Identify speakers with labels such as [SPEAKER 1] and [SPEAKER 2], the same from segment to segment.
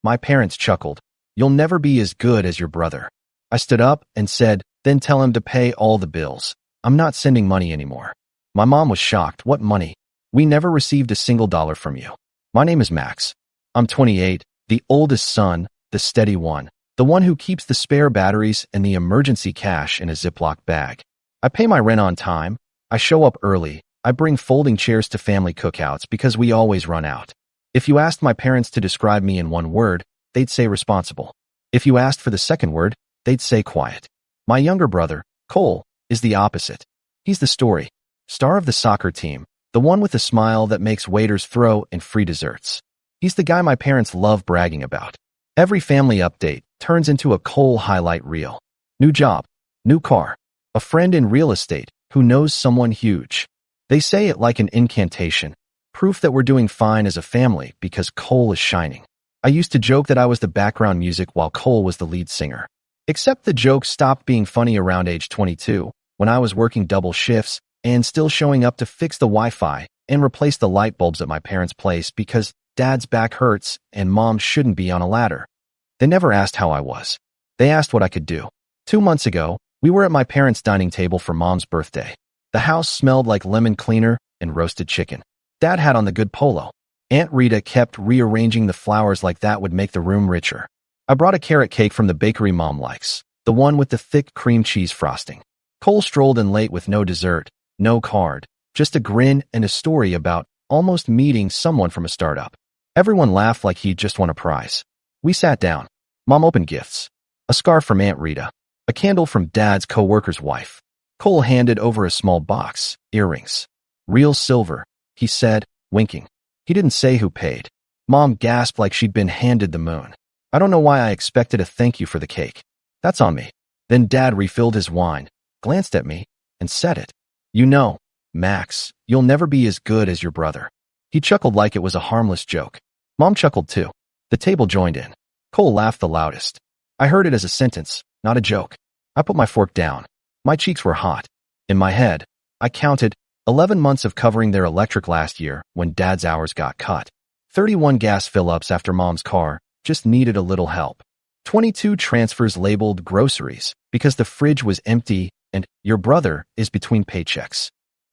[SPEAKER 1] My parents chuckled. You'll never be as good as your brother. I stood up and said, then tell him to pay all the bills. I'm not sending money anymore. My mom was shocked. What money? We never received a single dollar from you. My name is Max. I'm 28, the oldest son, the steady one, the one who keeps the spare batteries and the emergency cash in a Ziploc bag. I pay my rent on time. I show up early. I bring folding chairs to family cookouts because we always run out. If you asked my parents to describe me in one word, they'd say responsible. If you asked for the second word, they'd say quiet. My younger brother, Cole, is the opposite. He's the story. Star of the soccer team, the one with the smile that makes waiters throw in free desserts. He's the guy my parents love bragging about. Every family update turns into a Cole highlight reel. New job, new car, a friend in real estate who knows someone huge. They say it like an incantation, proof that we're doing fine as a family because Cole is shining. I used to joke that I was the background music while Cole was the lead singer. Except the joke stopped being funny around age 22, when I was working double shifts and still showing up to fix the Wi-Fi and replace the light bulbs at my parents' place because Dad's back hurts and Mom shouldn't be on a ladder. They never asked how I was. They asked what I could do. 2 months ago, we were at my parents' dining table for Mom's birthday. The house smelled like lemon cleaner and roasted chicken. Dad had on the good polo. Aunt Rita kept rearranging the flowers like that would make the room richer. I brought a carrot cake from the bakery Mom likes, the one with the thick cream cheese frosting. Cole strolled in late with no dessert, no card, just a grin and a story about almost meeting someone from a startup. Everyone laughed like he'd just won a prize. We sat down. Mom opened gifts. A scarf from Aunt Rita. A candle from Dad's co-worker's wife. Cole handed over a small box, earrings. Real silver, he said, winking. He didn't say who paid. Mom gasped like she'd been handed the moon. I don't know why I expected a thank you for the cake. That's on me. Then Dad refilled his wine, glanced at me, and said it. You know, Max, you'll never be as good as your brother. He chuckled like it was a harmless joke. Mom chuckled too. The table joined in. Cole laughed the loudest. I heard it as a sentence, not a joke. I put my fork down. My cheeks were hot. In my head, I counted 11 months of covering their electric last year when Dad's hours got cut. 31 gas fill-ups after Mom's car just needed a little help. 22 transfers labeled groceries because the fridge was empty and your brother is between paychecks.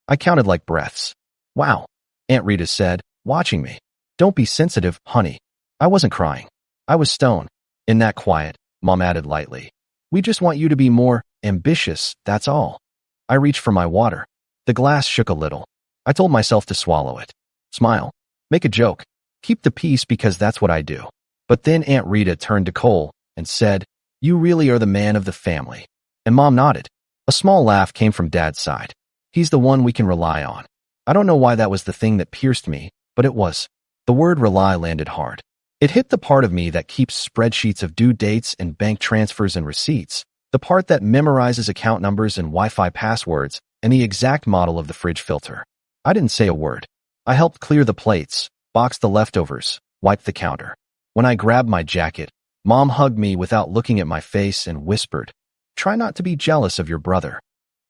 [SPEAKER 1] I counted like breaths. Wow, Aunt Rita said, watching me. Don't be sensitive, honey. I wasn't crying. I was stoned. In that quiet, Mom added lightly. We just want you to be more ambitious, that's all. I reached for my water. The glass shook a little. I told myself to swallow it. Smile. Make a joke. Keep the peace because that's what I do. But then Aunt Rita turned to Cole and said, you really are the man of the family. And Mom nodded. A small laugh came from Dad's side. He's the one we can rely on. I don't know why that was the thing that pierced me, but it was. The word rely landed hard. It hit the part of me that keeps spreadsheets of due dates and bank transfers and receipts, the part that memorizes account numbers and Wi-Fi passwords, and the exact model of the fridge filter. I didn't say a word. I helped clear the plates, boxed the leftovers, wiped the counter. When I grabbed my jacket, Mom hugged me without looking at my face and whispered, try not to be jealous of your brother.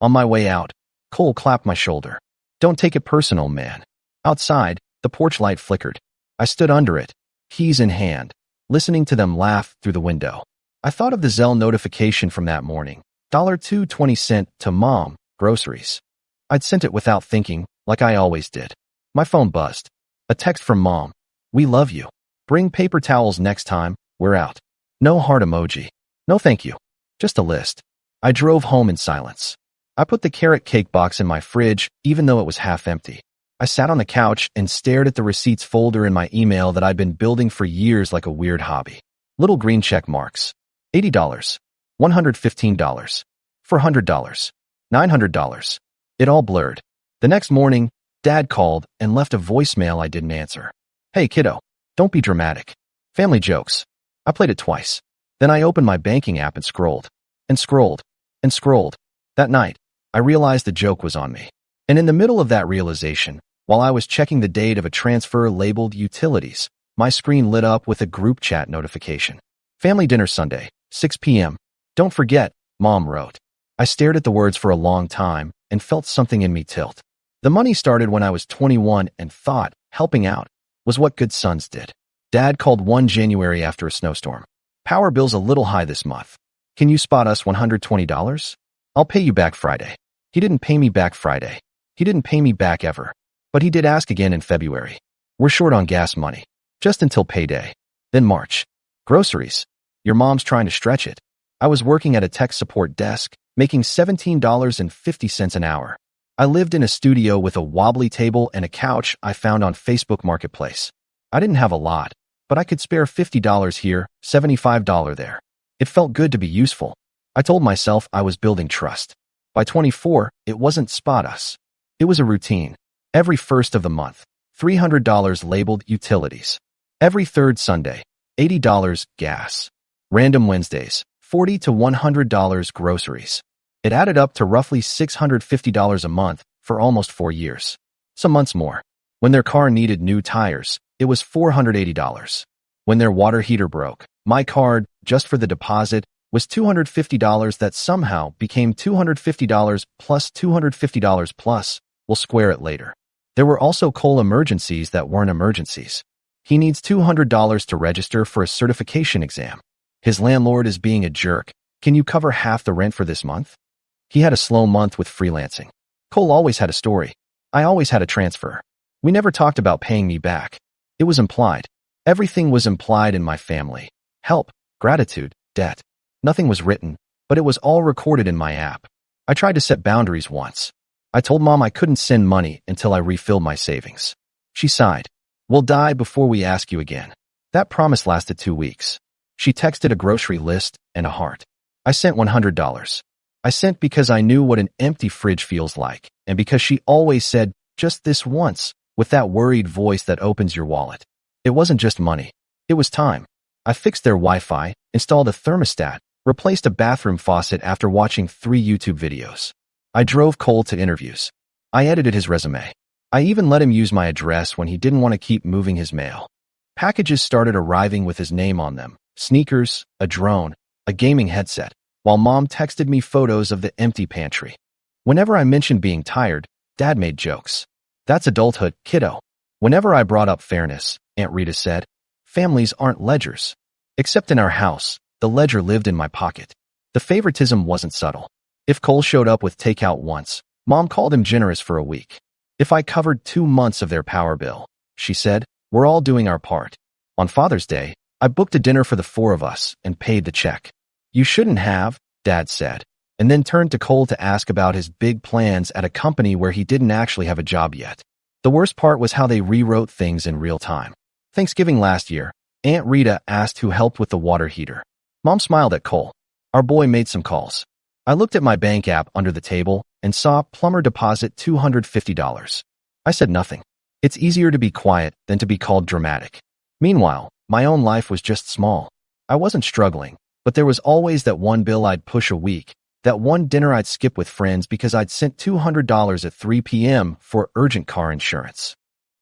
[SPEAKER 1] On my way out, Cole clapped my shoulder. Don't take it personal, man. Outside, the porch light flickered. I stood under it, keys in hand, listening to them laugh through the window. I thought of the Zelle notification from that morning. $2.20 to Mom, groceries. I'd sent it without thinking, like I always did. My phone buzzed. A text from Mom. We love you. Bring paper towels next time, we're out. No heart emoji. No thank you. Just a list. I drove home in silence. I put the carrot cake box in my fridge, even though it was half empty. I sat on the couch and stared at the receipts folder in my email that I'd been building for years like a weird hobby. Little green check marks. $80. $115. $400. $900. It all blurred. The next morning, Dad called and left a voicemail I didn't answer. Hey, kiddo. Don't be dramatic. Family jokes. I played it twice. Then I opened my banking app and scrolled. And scrolled. And scrolled. That night, I realized the joke was on me. And in the middle of that realization, while I was checking the date of a transfer labeled utilities, my screen lit up with a group chat notification. Family dinner Sunday, 6 p.m. Don't forget, Mom wrote. I stared at the words for a long time and felt something in me tilt. The money started when I was 21 and thought helping out was what good sons did. Dad called one January after a snowstorm. Power bill's a little high this month. Can you spot us $120? I'll pay you back Friday. He didn't pay me back Friday. He didn't pay me back ever. But he did ask again in February. We're short on gas money. Just until payday. Then March. Groceries. Your mom's trying to stretch it. I was working at a tech support desk, making $17.50 an hour. I lived in a studio with a wobbly table and a couch I found on Facebook Marketplace. I didn't have a lot, but I could spare $50 here, $75 there. It felt good to be useful. I told myself I was building trust. By 24, it wasn't spot us. It was a routine. Every first of the month, $300 labeled utilities. Every third Sunday, $80 gas. Random Wednesdays, $40 to $100 groceries. It added up to roughly $650 a month for almost 4 years. Some months more. When their car needed new tires, it was $480. When their water heater broke, my card, just for the deposit, was $250 that somehow became $250 plus $250 plus. We'll square it later. There were also Cole emergencies that weren't emergencies. He needs $200 to register for a certification exam. His landlord is being a jerk. Can you cover half the rent for this month? He had a slow month with freelancing. Cole always had a story. I always had a transfer. We never talked about paying me back. It was implied. Everything was implied in my family. Help, gratitude, debt. Nothing was written, but it was all recorded in my app. I tried to set boundaries once. I told Mom I couldn't send money until I refilled my savings. She sighed. We'll die before we ask you again. That promise lasted 2 weeks. She texted a grocery list and a heart. I sent $100. I sent because I knew what an empty fridge feels like, and because she always said, just this once, with that worried voice that opens your wallet. It wasn't just money. It was time. I fixed their Wi-Fi, installed a thermostat, replaced a bathroom faucet after watching 3 YouTube videos. I drove Cole to interviews. I edited his resume. I even let him use my address when he didn't want to keep moving his mail. Packages started arriving with his name on them. Sneakers, a drone, a gaming headset, while Mom texted me photos of the empty pantry. Whenever I mentioned being tired, Dad made jokes. That's adulthood, kiddo. Whenever I brought up fairness, Aunt Rita said, families aren't ledgers. Except in our house, the ledger lived in my pocket. The favoritism wasn't subtle. If Cole showed up with takeout once, Mom called him generous for a week. If I covered 2 months of their power bill, she said, we're all doing our part. On Father's Day, I booked a dinner for the 4 of us and paid the check. You shouldn't have, Dad said, and then turned to Cole to ask about his big plans at a company where he didn't actually have a job yet. The worst part was how they rewrote things in real time. Thanksgiving last year, Aunt Rita asked who helped with the water heater. Mom smiled at Cole. Our boy made some calls. I looked at my bank app under the table and saw plumber deposit $250. I said nothing. It's easier to be quiet than to be called dramatic. Meanwhile, my own life was just small. I wasn't struggling, but there was always that one bill I'd push a week, that one dinner I'd skip with friends because I'd sent $200 at 3 p.m. for urgent car insurance.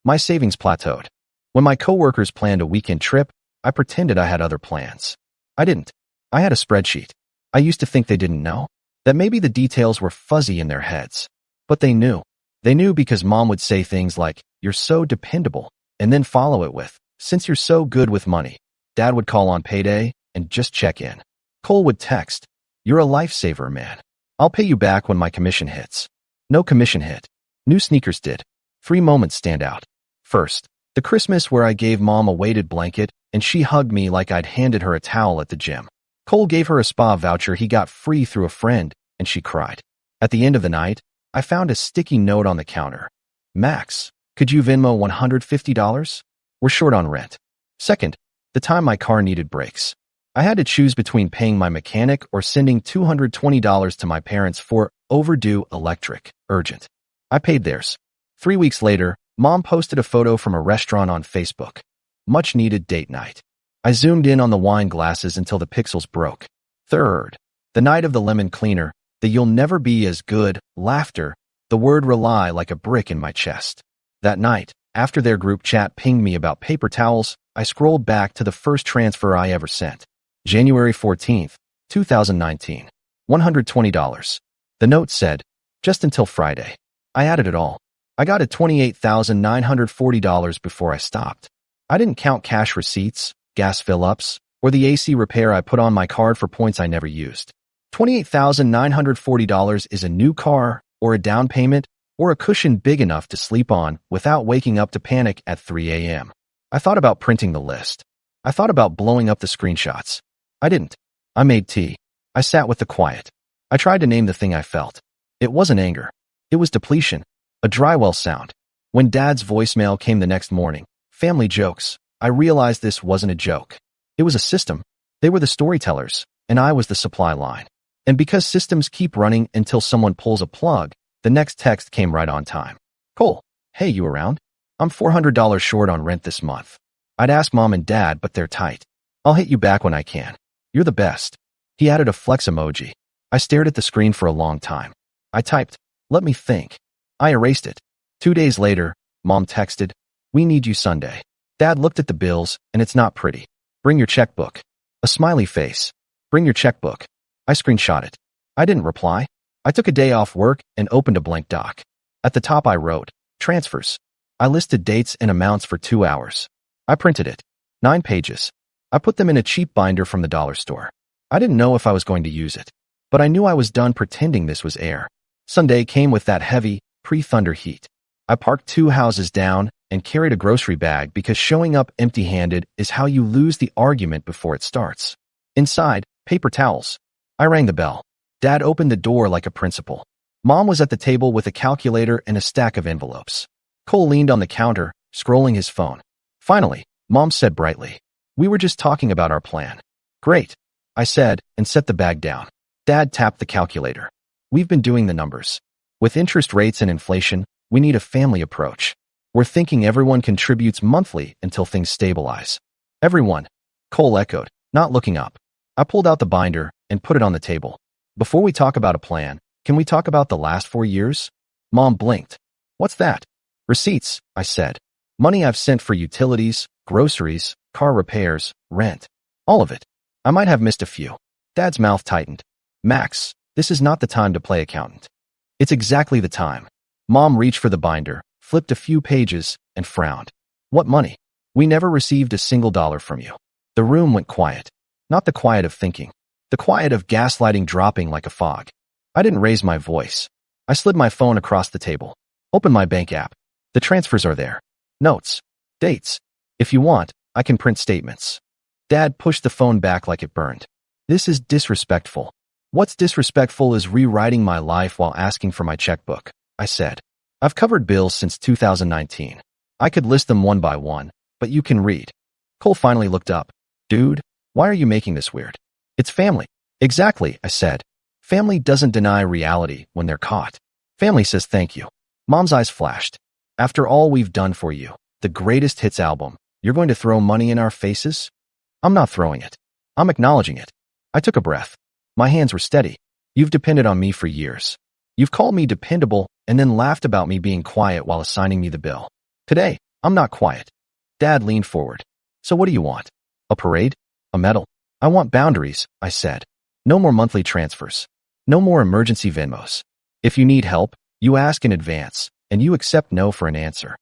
[SPEAKER 1] My savings plateaued. When my coworkers planned a weekend trip, I pretended I had other plans. I didn't. I had a spreadsheet. I used to think they didn't know, that maybe the details were fuzzy in their heads. But they knew. They knew because Mom would say things like, you're so dependable, and then follow it with, since you're so good with money. Dad would call on payday and just check in. Cole would text, you're a lifesaver, man. I'll pay you back when my commission hits. No commission hit. New sneakers did. 3 moments stand out. First, the Christmas where I gave Mom a weighted blanket and she hugged me like I'd handed her a towel at the gym. Cole gave her a spa voucher he got free through a friend, and she cried. At the end of the night, I found a sticky note on the counter. Max, could you Venmo $150? We're short on rent. Second, the time my car needed brakes. I had to choose between paying my mechanic or sending $220 to my parents for overdue electric, urgent. I paid theirs. 3 weeks later, Mom posted a photo from a restaurant on Facebook. Much needed date night. I zoomed in on the wine glasses until the pixels broke. Third, the night of the lemon cleaner, the you'll never be as good, laughter, the word rely like a brick in my chest. That night, after their group chat pinged me about paper towels, I scrolled back to the first transfer I ever sent. January 14th, 2019. $120. The note said, just until Friday. I added it all. I got it $28,940 before I stopped. I didn't count cash receipts, gas fill-ups, or the AC repair I put on my card for points I never used. $28,940 is a new car, or a down payment, or a cushion big enough to sleep on without waking up to panic at 3 a.m. I thought about printing the list. I thought about blowing up the screenshots. I didn't. I made tea. I sat with the quiet. I tried to name the thing I felt. It wasn't anger. It was depletion. A drywell sound. When Dad's voicemail came the next morning, family jokes, I realized this wasn't a joke. It was a system. They were the storytellers, and I was the supply line. And because systems keep running until someone pulls a plug, the next text came right on time. Cole, hey, you around? I'm $400 short on rent this month. I'd ask Mom and Dad, but they're tight. I'll hit you back when I can. You're the best. He added a flex emoji. I stared at the screen for a long time. I typed, let me think. I erased it. 2 days later, Mom texted, we need you Sunday. Dad looked at the bills, and it's not pretty. Bring your checkbook. A smiley face. Bring your checkbook. I screenshot it. I didn't reply. I took a day off work and opened a blank doc. At the top I wrote, transfers. I listed dates and amounts for 2 hours. I printed it. 9 pages. I put them in a cheap binder from the dollar store. I didn't know if I was going to use it, but I knew I was done pretending this was air. Sunday came with that heavy, pre-thunder heat. I parked 2 houses down and carried a grocery bag because showing up empty-handed is how you lose the argument before it starts. Inside, paper towels. I rang the bell. Dad opened the door like a principal. Mom was at the table with a calculator and a stack of envelopes. Cole leaned on the counter, scrolling his phone. Finally, Mom said brightly, we were just talking about our plan. Great, I said, and set the bag down. Dad tapped the calculator. We've been doing the numbers. With interest rates and inflation, we need a family approach. We're thinking everyone contributes monthly until things stabilize. Everyone, Cole echoed, not looking up. I pulled out the binder and put it on the table. Before we talk about a plan, can we talk about the last 4 years? Mom blinked. What's that? Receipts, I said. Money I've sent for utilities, groceries, car repairs, rent. All of it. I might have missed a few. Dad's mouth tightened. Max, this is not the time to play accountant. It's exactly the time. Mom reached for the binder, flipped a few pages, and frowned. What money? We never received a single dollar from you. The room went quiet. Not the quiet of thinking. The quiet of gaslighting dropping like a fog. I didn't raise my voice. I slid my phone across the table. Open my bank app. The transfers are there. Notes. Dates. If you want, I can print statements. Dad pushed the phone back like it burned. This is disrespectful. What's disrespectful is rewriting my life while asking for my checkbook, I said. I've covered bills since 2019. I could list them one by one, but you can read. Cole finally looked up. Dude, why are you making this weird? It's family. Exactly, I said. Family doesn't deny reality when they're caught. Family says thank you. Mom's eyes flashed. After all we've done for you, the greatest hits album, you're going to throw money in our faces? I'm not throwing it. I'm acknowledging it. I took a breath. My hands were steady. You've depended on me for years. You've called me dependable and then laughed about me being quiet while assigning me the bill. Today, I'm not quiet. Dad leaned forward. So what do you want? A parade? A medal? I want boundaries, I said. No more monthly transfers. No more emergency Venmos. If you need help, you ask in advance, and you accept no for an answer.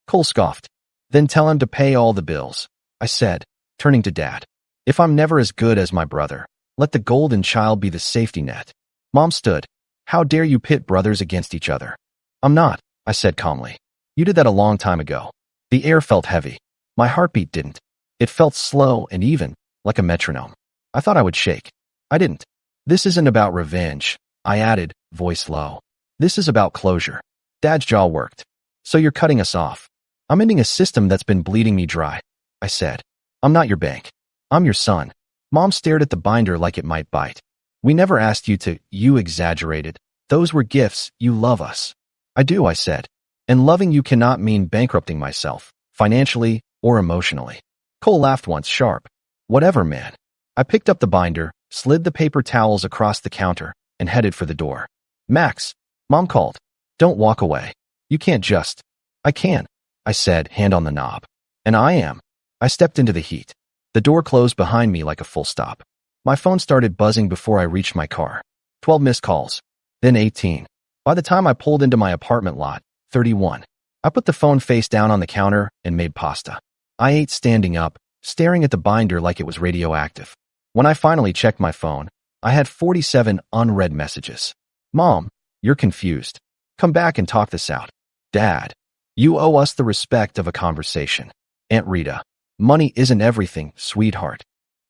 [SPEAKER 1] Cole scoffed. Then tell him to pay all the bills, I said, turning to Dad. If I'm never as good as my brother, let the golden child be the safety net. Mom stood. How dare you pit brothers against each other? I'm not, I said calmly. You did that a long time ago. The air felt heavy. My heartbeat didn't. It felt slow and even, like a metronome. I thought I would shake. I didn't. This isn't about revenge, I added, voice low. This is about closure. Dad's jaw worked. So you're cutting us off. I'm ending a system that's been bleeding me dry, I said. I'm not your bank. I'm your son. Mom stared at the binder like it might bite. We never asked you to, you exaggerated. Those were gifts, you love us. I do, I said. And loving you cannot mean bankrupting myself, financially or emotionally. Cole laughed once sharp. Whatever, man. I picked up the binder, slid the paper towels across the counter, and headed for the door. Max, Mom called. Don't walk away. You can't just. I can, I said, hand on the knob. And I am. I stepped into the heat. The door closed behind me like a full stop. My phone started buzzing before I reached my car. 12 missed calls. Then 18. By the time I pulled into my apartment lot, 31. I put the phone face down on the counter and made pasta. I ate standing up, staring at the binder like it was radioactive. When I finally checked my phone, I had 47 unread messages. Mom, you're confused. Come back and talk this out. Dad, you owe us the respect of a conversation. Aunt Rita, money isn't everything, sweetheart.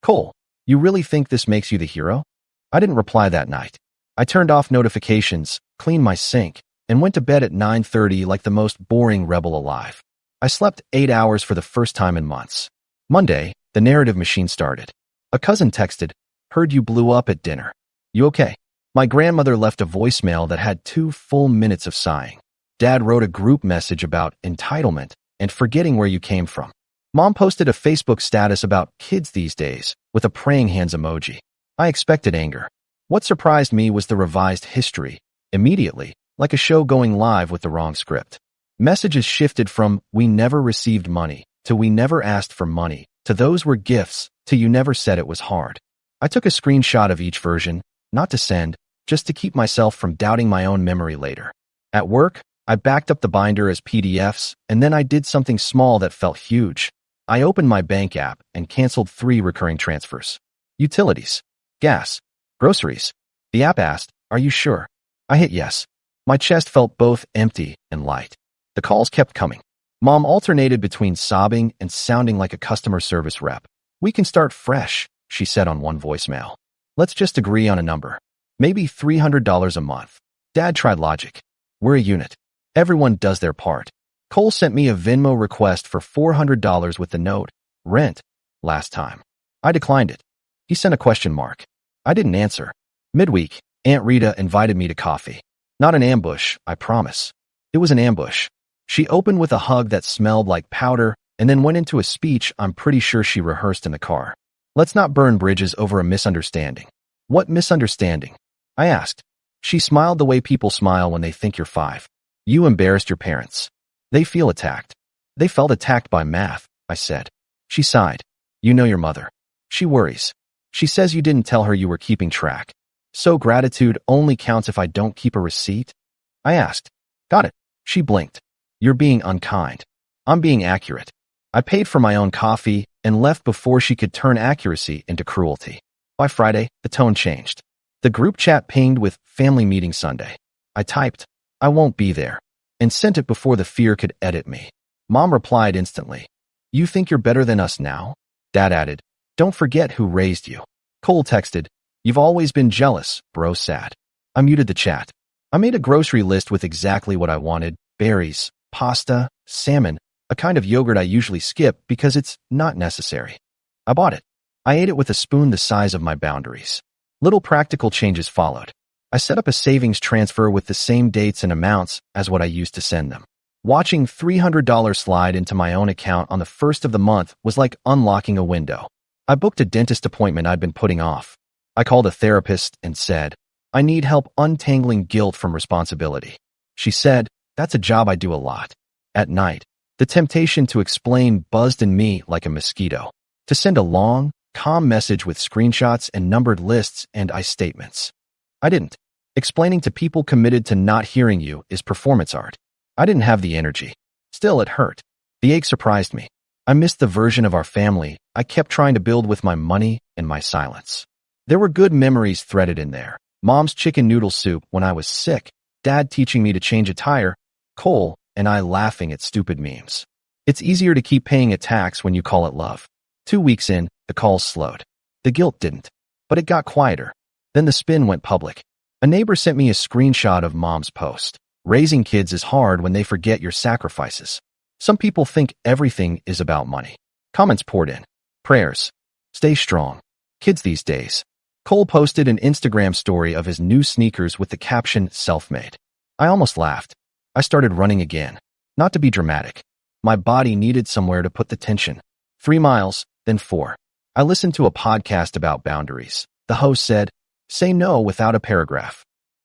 [SPEAKER 1] Cole, you really think this makes you the hero? I didn't reply that night. I turned off notifications, cleaned my sink, and went to bed at 9:30 like the most boring rebel alive. I slept 8 hours for the first time in months. Monday, the narrative machine started. A cousin texted, "Heard you blew up at dinner. You okay?" My grandmother left a voicemail that had 2 full minutes of sighing. Dad wrote a group message about entitlement and forgetting where you came from. Mom posted a Facebook status about kids these days with a praying hands emoji. I expected anger. What surprised me was the revised history, immediately, like a show going live with the wrong script. Messages shifted from "we never received money" to "we never asked for money" to "those were gifts" to "you never said it was hard." I took a screenshot of each version, not to send, just to keep myself from doubting my own memory later. At work, I backed up the binder as PDFs, and then I did something small that felt huge. I opened my bank app and canceled 3 recurring transfers. Utilities, gas, groceries. The app asked, "Are you sure?" I hit yes. My chest felt both empty and light. The calls kept coming. Mom alternated between sobbing and sounding like a customer service rep. "We can start fresh," she said on one voicemail. "Let's just agree on a number. Maybe $300 a month." Dad tried logic. "We're a unit. Everyone does their part." Cole sent me a Venmo request for $400 with the note, "Rent," last time. I declined it. He sent a question mark. I didn't answer. Midweek, Aunt Rita invited me to coffee. Not an ambush, I promise. It was an ambush. She opened with a hug that smelled like powder and then went into a speech I'm pretty sure she rehearsed in the car. "Let's not burn bridges over a misunderstanding." "What misunderstanding?" I asked. She smiled the way people smile when they think you're 5. "You embarrassed your parents. They feel attacked." "They felt attacked by math," I said. She sighed. "You know your mother. She worries. She says you didn't tell her you were keeping track. So gratitude only counts if I don't keep a receipt?" I asked. "Got it." She blinked. "You're being unkind." "I'm being accurate." I paid for my own coffee and left before she could turn accuracy into cruelty. By Friday, the tone changed. The group chat pinged with "Family meeting Sunday." I typed, "I won't be there," and sent it before the fear could edit me. Mom replied instantly, "You think you're better than us now?" Dad added, "Don't forget who raised you." Cole texted, "You've always been jealous, bro, sad." I muted the chat. I made a grocery list with exactly what I wanted: berries, pasta, salmon, a kind of yogurt I usually skip because it's not necessary. I bought it. I ate it with a spoon the size of my boundaries. Little practical changes followed. I set up a savings transfer with the same dates and amounts as what I used to send them. Watching $300 slide into my own account on the first of the month was like unlocking a window. I booked a dentist appointment I'd been putting off. I called a therapist and said, "I need help untangling guilt from responsibility." She said, "That's a job I do a lot." At night, the temptation to explain buzzed in me like a mosquito. To send a long, calm message with screenshots and numbered lists and I statements. I didn't. Explaining to people committed to not hearing you is performance art. I didn't have the energy. Still, it hurt. The ache surprised me. I missed the version of our family I kept trying to build with my money and my silence. There were good memories threaded in there. Mom's chicken noodle soup when I was sick, Dad teaching me to change a tire, Cole and I laughing at stupid memes. It's easier to keep paying a tax when you call it love. 2 weeks in, the calls slowed. The guilt didn't, but it got quieter. Then the spin went public. A neighbor sent me a screenshot of Mom's post. "Raising kids is hard when they forget your sacrifices. Some people think everything is about money." Comments poured in. Prayers. "Stay strong. Kids these days." Cole posted an Instagram story of his new sneakers with the caption, "Self-made." I almost laughed. I started running again. Not to be dramatic. My body needed somewhere to put the tension. 3 miles, then 4. I listened to a podcast about boundaries. The host said, "Say no without a paragraph."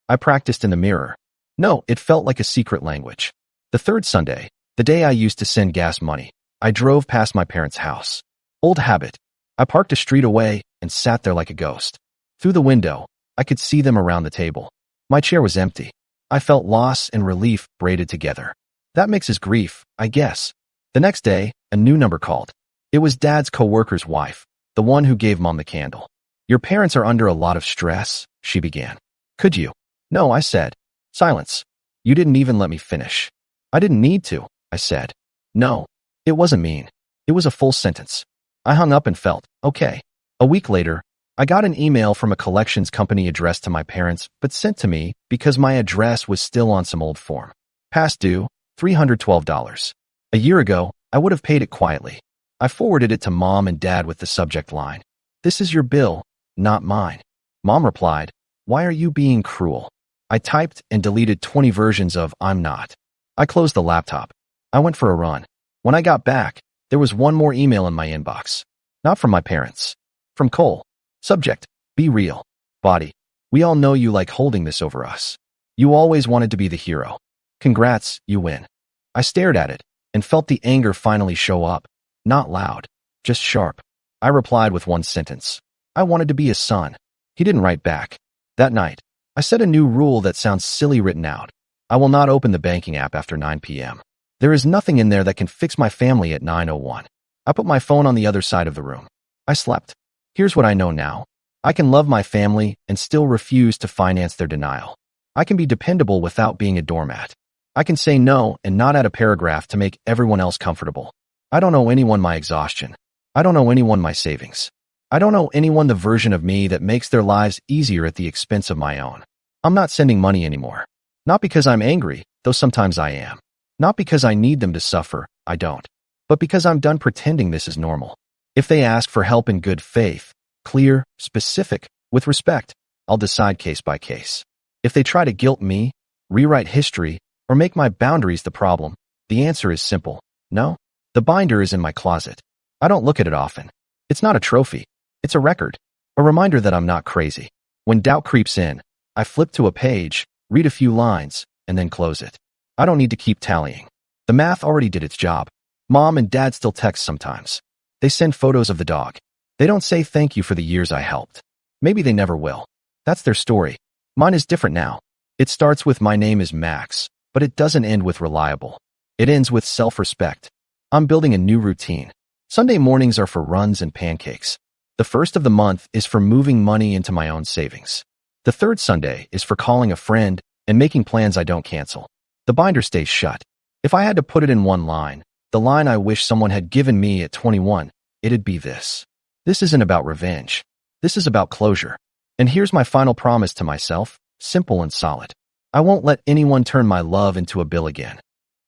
[SPEAKER 1] I practiced in the mirror. No, it felt like a secret language. The 3rd Sunday, the day I used to send gas money, I drove past my parents' house. Old habit. I parked a street away and sat there like a ghost. Through the window, I could see them around the table. My chair was empty. I felt loss and relief braided together. That mixes grief, I guess. The next day, a new number called. It was Dad's coworker's wife, the one who gave Mom the candle. Your parents are under a lot of stress, she began. Could you? No, I said. Silence. You didn't even let me finish. I didn't need to, I said. No. It wasn't mean. It was a full sentence. I hung up and felt, okay. A week later, I got an email from a collections company addressed to my parents, but sent to me because my address was still on some old form. Past due, $312. A year ago, I would have paid it quietly. I forwarded it to Mom and Dad with the subject line, "This is your bill, not mine." Mom replied, "Why are you being cruel?" I typed and deleted 20 versions of "I'm not." I closed the laptop. I went for a run. When I got back, there was one more email in my inbox. Not from my parents. From Cole. Subject, "Be real." Body, "We all know you like holding this over us. You always wanted to be the hero. Congrats, you win." I stared at it and felt the anger finally show up. Not loud, just sharp. I replied with one sentence. I wanted to be a son. He didn't write back. That night, I set a new rule that sounds silly written out. I will not open the banking app after 9 p.m. There is nothing in there that can fix my family at 9:01. I put my phone on the other side of the room. I slept. Here's what I know now. I can love my family and still refuse to finance their denial. I can be dependable without being a doormat. I can say no and not add a paragraph to make everyone else comfortable. I don't owe anyone my exhaustion. I don't owe anyone my savings. I don't owe anyone the version of me that makes their lives easier at the expense of my own. I'm not sending money anymore. Not because I'm angry, though sometimes I am. Not because I need them to suffer, I don't. But because I'm done pretending this is normal. If they ask for help in good faith, clear, specific, with respect, I'll decide case by case. If they try to guilt me, rewrite history, or make my boundaries the problem, the answer is simple. No. The binder is in my closet. I don't look at it often. It's not a trophy. It's a record. A reminder that I'm not crazy. When doubt creeps in, I flip to a page, read a few lines, and then close it. I don't need to keep tallying. The math already did its job. Mom and Dad still text sometimes. They send photos of the dog. They don't say thank you for the years I helped. Maybe they never will. That's their story. Mine is different now. It starts with "My name is Max," but it doesn't end with "reliable." It ends with "self-respect." I'm building a new routine. Sunday mornings are for runs and pancakes. The first of the month is for moving money into my own savings. The third Sunday is for calling a friend and making plans I don't cancel. The binder stays shut. If I had to put it in one line, the line I wish someone had given me at 21, it'd be this. This isn't about revenge. This is about closure. And here's my final promise to myself, simple and solid. I won't let anyone turn my love into a bill again.